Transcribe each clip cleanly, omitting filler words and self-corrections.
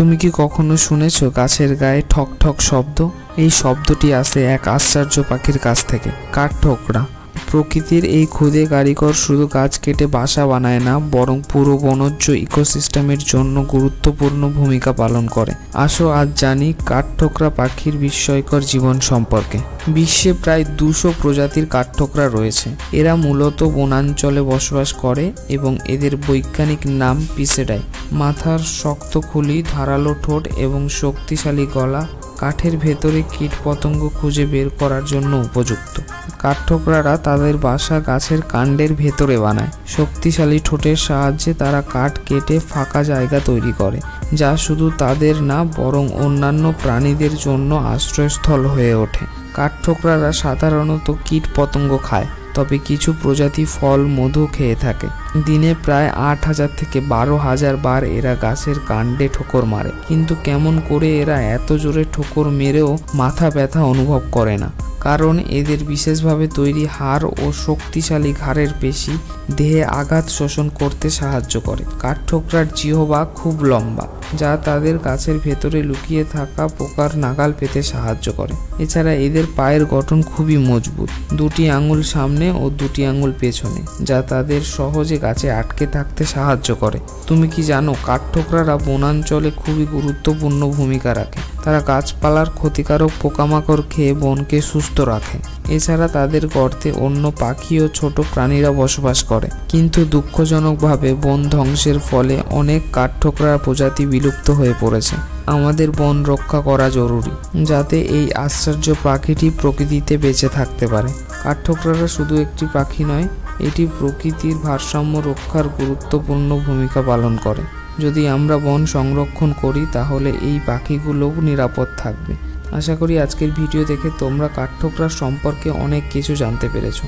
তুমি কি কখনো শুনেছো গাছের গায়ে ঠক ঠক শব্দ? এই শব্দটি আসে এক আশ্চর্য পাখির কাছ থেকে, কাঠঠোকরা। প্রকৃতির এই ক্ষুদে কারিগর শুধু গাছ কেটে বাসা বানায় না, বরং পুরো বনজ ইকোসিস্টেমের জন্য গুরুত্বপূর্ণ ভূমিকা পালন করে। আসো আজ জানি কাঠঠোকরা পাখির বিস্ময়কর জীবন সম্পর্কে। বিশ্বে প্রায় 200 প্রজাতির কাঠঠোকরা রয়েছে। এরা মূলত বনাঞ্চলে বসবাস করে এবং এদের বৈজ্ঞানিক নাম পিসেডাই। মাথার শক্ত খুলি, ধারালো ঠোঁট এবং শক্তিশালী গলা কাঠের ভেতরে কীটপতঙ্গ খুঁজে বের করার জন্য উপযুক্ত। কাঠঠোকরারা তাদের বাসা গাছের কাণ্ডের ভেতরে বানায়। শক্তিশালী ঠোঁটের সাহায্যে তারা কাঠ কেটে ফাঁকা জায়গা তৈরি করে, যা শুধু তাদের না বরং অন্যান্য প্রাণীদের জন্য আশ্রয়স্থল হয়ে ওঠে। কাঠঠোকরারা সাধারণত কীটপতঙ্গ খায়, তবে কিছু প্রজাতি ফল, মধু খেয়ে থাকে। দিনে প্রায় 8000 থেকে 12000 বার এরা গাছের কাণ্ডে ঠোকর মারে। কিন্তু কেমন করে এরা এত জোরে ঠোকর মেরেও মাথা ব্যথা অনুভব করে না? কারণ এদের বিশেষভাবে তৈরি হাড় ও শক্তিশালী ঘাড়ের পেশি দেহে আঘাত শোষণ করতে সাহায্য করে। কাঠঠোকরার জিহ্বা খুব লম্বা, যা তাদের গাছের ভেতরে লুকিয়ে থাকা পোকার নাগাল পেতে সাহায্য করে। এছাড়া এদের পায়ের গঠন খুবই মজবুত, 2টি আঙুল সামনে ও 2টি আঙুল পেছনে, যা তাদের সহজে গাছে আটকে থাকতে সাহায্য করে। তুমি কি জানো কাঠঠোকরারা বনাঞ্চলে খুবই গুরুত্বপূর্ণ ভূমিকা রাখে? তারা গাছপালার ক্ষতিকারক পোকামাকড় খেয়ে বনকে সুস্থ রাখে। এছাড়া তাদের গর্তে অন্য পাখি ও ছোট প্রাণীরা বসবাস করে। কিন্তু দুঃখজনকভাবে বন ধ্বংসের ফলে অনেক কাঠঠোকরা প্রজাতি বিলুপ্ত হয়ে পড়েছে। আমাদের বন রক্ষা করা জরুরি, যাতে এই আশ্চর্য পাখিটি প্রকৃতিতে বেঁচে থাকতে পারে। কাঠঠোকরারা শুধু একটি পাখি নয়, এটি প্রকৃতির ভারসাম্য রক্ষার গুরুত্বপূর্ণ ভূমিকা পালন করে। যদি আমরা বন সংরক্ষণ করি, তাহলে এই পাখিগুলোও নিরাপদ থাকবে। আশা করি আজকের ভিডিও দেখে তোমরা কাঠঠোকরা সম্পর্কে অনেক কিছু জানতে পেরেছো।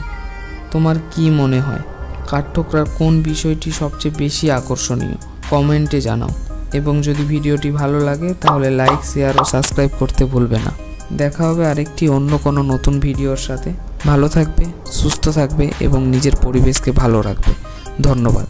তোমার কি মনে হয়, কাঠঠোকরার কোন বিষয়টি সবচেয়ে বেশি আকর্ষণীয়? কমেন্টে জানাও। এবং যদি ভিডিওটি ভালো লাগে তাহলে লাইক, শেয়ার ও সাবস্ক্রাইব করতে ভুলবে না। দেখা হবে আরেকটি অন্য কোনো নতুন ভিডিওর সাথে। ভালো থাকবে, সুস্থ থাকবে এবং নিজের পরিবেশকে ভালো রাখবে। ধন্যবাদ।